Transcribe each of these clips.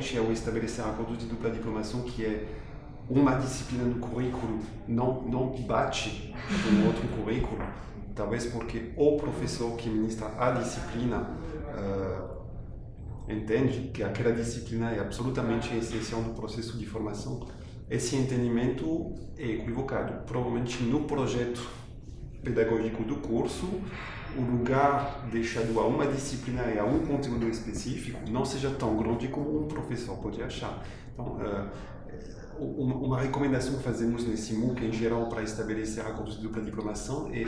principalmente é o estabelecer acordos de dupla diplomação, que é uma disciplina no currículo não bate com outro currículo, talvez porque o professor que ministra a disciplina entende que aquela disciplina é absolutamente essencial no processo de formação. Esse entendimento é equivocado. Provavelmente no projeto pedagógico do curso, o lugar deixado a uma disciplina e a um conteúdo específico não seja tão grande como um professor pode achar. Então, uma recomendação que fazemos nesse MOOC em geral para estabelecer acordos de dupla diplomação é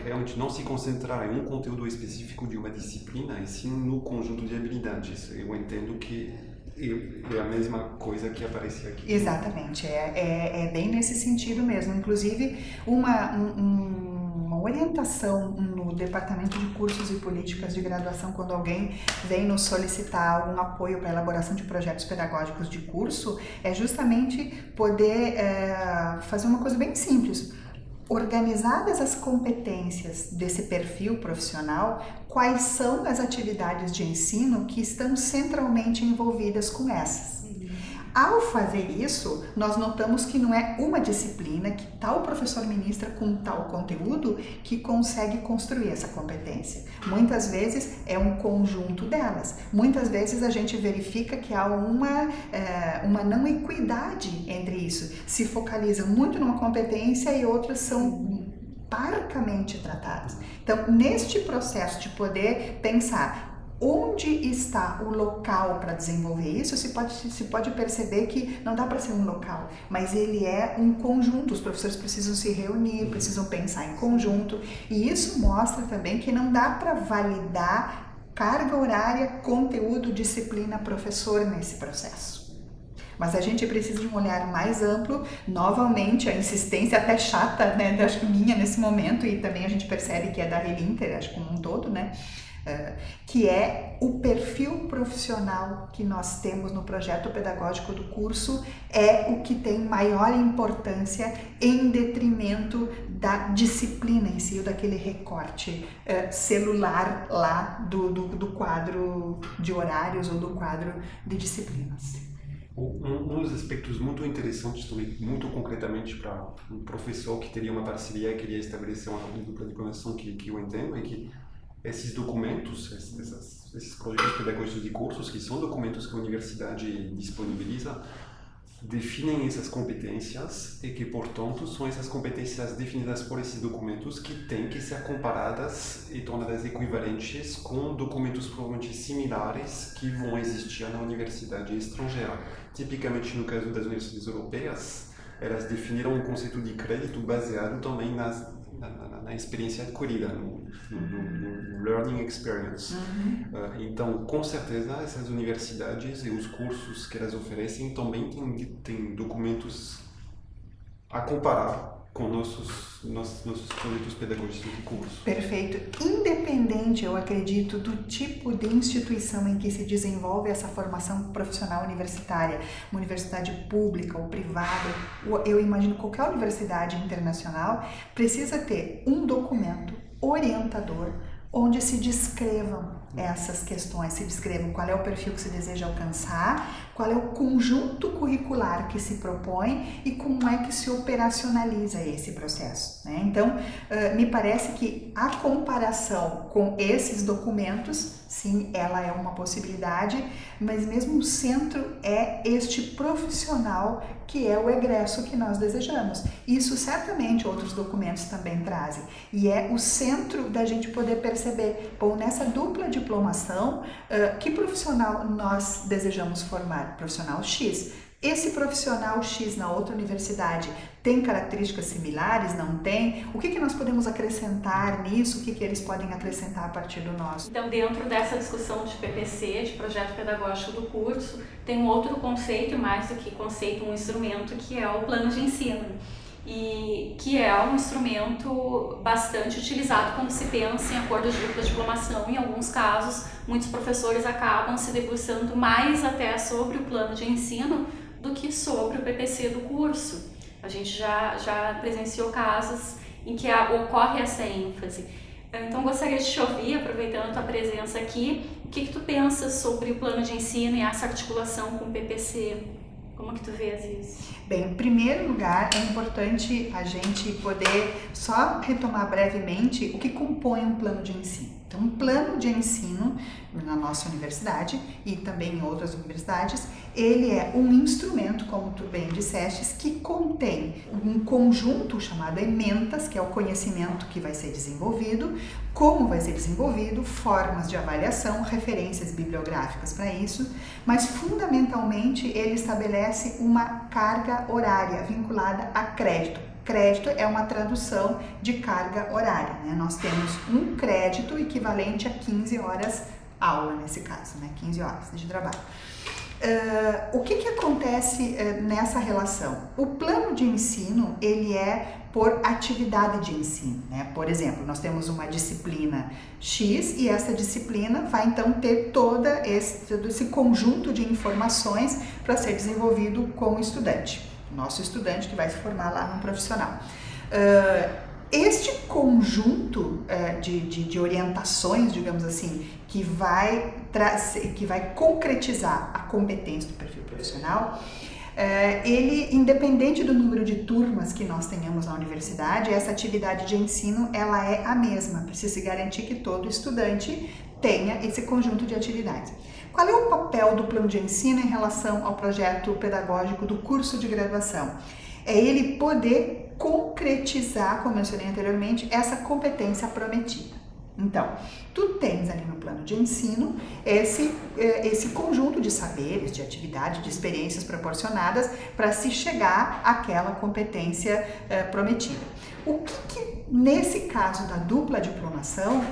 realmente não se concentrar em um conteúdo específico de uma disciplina, e sim no conjunto de habilidades. Eu entendo que é a mesma coisa que aparece aqui. Exatamente, é bem nesse sentido mesmo. Inclusive, uma orientação no Departamento de Cursos e Políticas de Graduação, quando alguém vem nos solicitar algum apoio para a elaboração de projetos pedagógicos de curso, é justamente poder fazer uma coisa bem simples. Organizadas as competências desse perfil profissional, quais são as atividades de ensino que estão centralmente envolvidas com essas? Ao fazer isso, nós notamos que não é uma disciplina que tal professor ministra com tal conteúdo que consegue construir essa competência. Muitas vezes é um conjunto delas. Muitas vezes a gente verifica que há uma não equidade entre isso. Se focaliza muito numa competência e outras são parcamente tratadas. Então, neste processo de poder pensar onde está o local para desenvolver isso, se pode perceber que não dá para ser um local, mas ele é um conjunto. Os professores precisam se reunir, precisam pensar em conjunto, e isso mostra também que não dá para validar carga horária, conteúdo, disciplina, professor nesse processo. Mas a gente precisa de um olhar mais amplo. Novamente, a insistência até chata, né, acho que minha nesse momento, e também a gente percebe que é da Relinter, acho que como um todo, né, que é o perfil profissional que nós temos no projeto pedagógico do curso, é o que tem maior importância em detrimento da disciplina em si, ou daquele recorte celular lá do quadro de horários ou do quadro de disciplinas. Um dos aspectos muito interessantes também, muito concretamente para um professor que teria uma parceria e queria estabelecer uma dupla diplomação que eu entendo, é que esses documentos, esses projetos pedagógicos de cursos, que são documentos que a universidade disponibiliza, definem essas competências e que, portanto, são essas competências definidas por esses documentos que têm que ser comparadas e tornadas equivalentes com documentos provavelmente similares que vão existir na universidade estrangeira. Tipicamente, no caso das universidades europeias, elas definiram um conceito de crédito baseado também na experiência adquirida, no learning experience. Então, com certeza, essas universidades e os cursos que elas oferecem também têm documentos a comparar com nossos projetos pedagógicos de curso. Perfeito. Independente, eu acredito, do tipo de instituição em que se desenvolve essa formação profissional universitária, uma universidade pública ou privada, eu imagino qualquer universidade internacional, precisa ter um documento orientador onde se descrevam essas questões, se descrevam qual é o perfil que se deseja alcançar, qual é o conjunto curricular que se propõe e como é que se operacionaliza esse processo, né? Então, me parece que a comparação com esses documentos, sim, ela é uma possibilidade, mas mesmo o centro é este profissional que é o egresso que nós desejamos. Isso certamente outros documentos também trazem, e é o centro da gente poder perceber, bom, nessa dupla diplomação, que profissional nós desejamos formar? Profissional X. Esse profissional X na outra universidade tem características similares? Não tem? O que nós podemos acrescentar nisso? O que eles podem acrescentar a partir do nosso? Então, dentro dessa discussão de PPC, de projeto pedagógico do curso, tem um outro conceito, mais do que conceito, um instrumento, que é o plano de ensino. E que é um instrumento bastante utilizado quando se pensa em acordos de dupla diplomação. Em alguns casos, muitos professores acabam se debruçando mais até sobre o plano de ensino do que sobre o PPC do curso. A gente já presenciou casos em que ocorre essa ênfase. Então, gostaria de te ouvir, aproveitando a tua presença aqui, que tu pensas sobre o plano de ensino e essa articulação com o PPC? Como que tu vês isso? Bem, em primeiro lugar, é importante a gente poder só retomar brevemente o que compõe um plano de ensino. Então, um plano de ensino na nossa universidade e também em outras universidades, ele é um instrumento, como tu bem disseste, que contém um conjunto chamado ementas, que é o conhecimento que vai ser desenvolvido, como vai ser desenvolvido, formas de avaliação, referências bibliográficas para isso, mas fundamentalmente ele estabelece uma carga horária vinculada a crédito. Crédito é uma tradução de carga horária, né? Nós temos um crédito equivalente a 15 horas aula, nesse caso, né? 15 horas de trabalho. O que acontece nessa relação? O plano de ensino, ele é por atividade de ensino, né? Por exemplo, nós temos uma disciplina X e essa disciplina vai então ter todo esse conjunto de informações para ser desenvolvido com o estudante. Nosso estudante que vai se formar lá no profissional. Este conjunto de orientações, digamos assim, que vai concretizar a competência do perfil profissional, ele, independente do número de turmas que nós tenhamos na universidade, essa atividade de ensino ela é a mesma. Precisa se garantir que todo estudante tenha esse conjunto de atividades. Qual é o papel do plano de ensino em relação ao projeto pedagógico do curso de graduação? É ele poder concretizar, como eu mencionei anteriormente, essa competência prometida. Então, tu tens ali no plano de ensino esse conjunto de saberes, de atividades, de experiências proporcionadas para se chegar àquela competência prometida. O que nesse caso da dupla diplomação,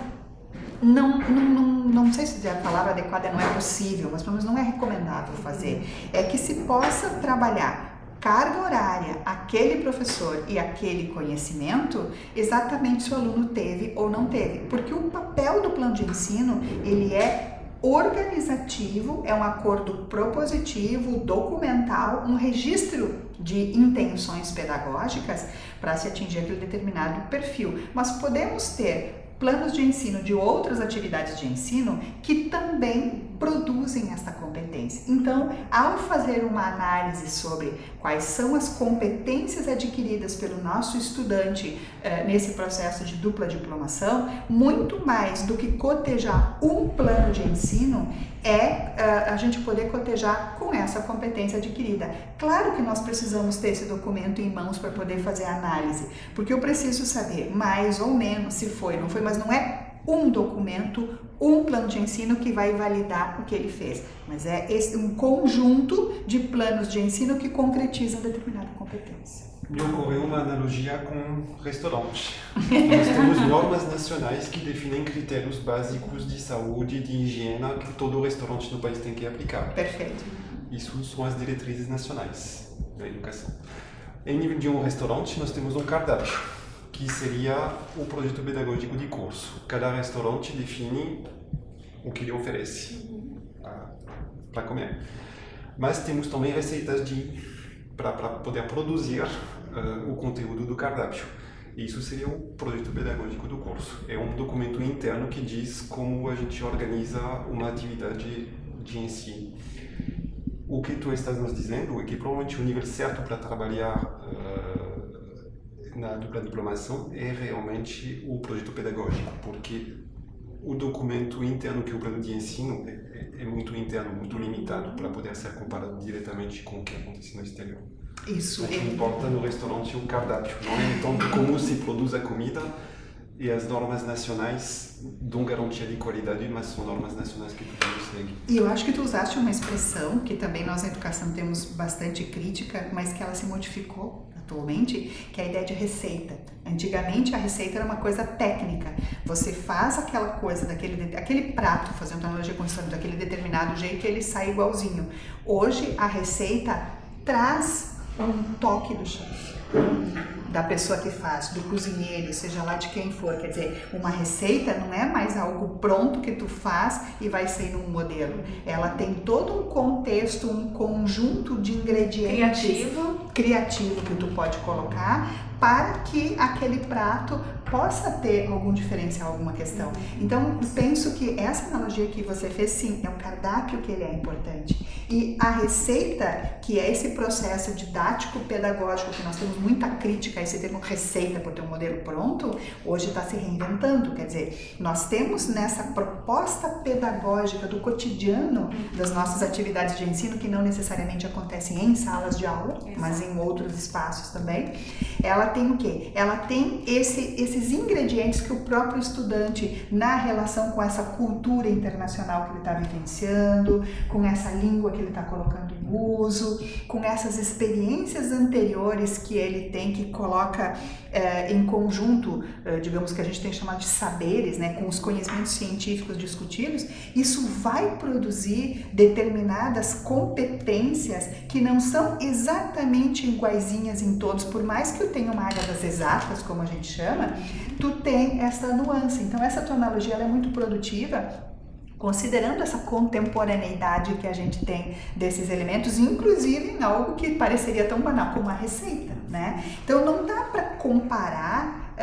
não sei se a palavra adequada não é possível, mas pelo menos não é recomendável fazer, é que se possa trabalhar carga horária, aquele professor e aquele conhecimento, exatamente se o aluno teve ou não teve. Porque o papel do plano de ensino, ele é organizativo, é um acordo propositivo, documental, um registro de intenções pedagógicas para se atingir aquele determinado perfil. Mas podemos ter planos de ensino de outras atividades de ensino que também produzem essa competência. Então, ao fazer uma análise sobre quais são as competências adquiridas pelo nosso estudante nesse processo de dupla diplomação, muito mais do que cotejar um plano de ensino é a gente poder cotejar com essa competência adquirida. Claro que nós precisamos ter esse documento em mãos para poder fazer a análise, porque eu preciso saber mais ou menos se foi, não foi, mas não é um documento, um plano de ensino que vai validar o que ele fez, mas é um conjunto de planos de ensino que concretizam determinada competência. Me ocorreu uma analogia com restaurante. Nós temos normas nacionais que definem critérios básicos de saúde e de higiene que todo restaurante no país tem que aplicar. Perfeito. Isso são as diretrizes nacionais da educação. Em nível de um restaurante, nós temos um cardápio, que seria o projeto pedagógico de curso. Cada restaurante define o que ele oferece para comer. Mas temos também receitas para poder produzir o conteúdo do cardápio. Isso seria o projeto pedagógico do curso. É um documento interno que diz como a gente organiza uma atividade de ensino. O que tu estás nos dizendo é que provavelmente o nível certo para trabalhar na dupla diplomação é realmente o projeto pedagógico, porque o documento interno que é o plano de ensino é muito interno, muito limitado para poder ser comparado diretamente com o que acontece no exterior. Isso. O que importa no restaurante é o cardápio, não é tanto como se produz a comida, e as normas nacionais dão garantia de qualidade, mas são normas nacionais que tu consegue. E eu acho que tu usaste uma expressão que também nós na educação temos bastante crítica, mas que ela se modificou atualmente, que é a ideia de receita. Antigamente a receita era uma coisa técnica. Você faz aquela coisa, aquele prato, fazendo uma analogia com isso, daquele determinado jeito, ele sai igualzinho. Hoje a receita traz um toque do chefe, da pessoa que faz, do cozinheiro, seja lá de quem for. Quer dizer, uma receita não é mais algo pronto que tu faz e vai sair num modelo. Ela tem todo um contexto, um conjunto de ingredientes criativo que tu pode colocar para que aquele prato possa ter algum diferencial, alguma questão. Então, penso que essa analogia que você fez, sim, é o cardápio que ele é importante. E a receita, que é esse processo didático-pedagógico, que nós temos muita crítica a esse termo receita por ter um modelo pronto, hoje está se reinventando. Quer dizer, nós temos nessa proposta pedagógica do cotidiano das nossas atividades de ensino, que não necessariamente acontecem em salas de aula, mas em outros espaços também. Ela tem o quê? Ela tem esses ingredientes que o próprio estudante, na relação com essa cultura internacional que ele está vivenciando, com essa língua que ele está colocando em uso, com essas experiências anteriores que ele tem, que coloca em conjunto, digamos que a gente tem chamado de saberes, né, com os conhecimentos científicos discutidos, isso vai produzir determinadas competências que não são exatamente iguaizinhas em todos, por mais que eu tenha uma área das exatas, como a gente chama, tu tem essa nuance. Então essa tua analogia ela é muito produtiva, considerando essa contemporaneidade que a gente tem desses elementos, inclusive em algo que pareceria tão banal como a receita, né? Então não dá para comparar,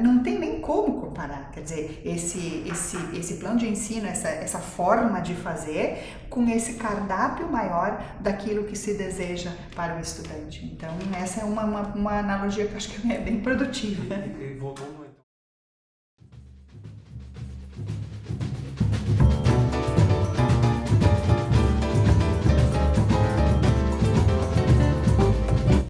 não tem nem como comparar, quer dizer, esse plano de ensino, essa forma de fazer, com esse cardápio maior daquilo que se deseja para o estudante. Então essa é uma analogia que eu acho que é bem produtiva. E voltando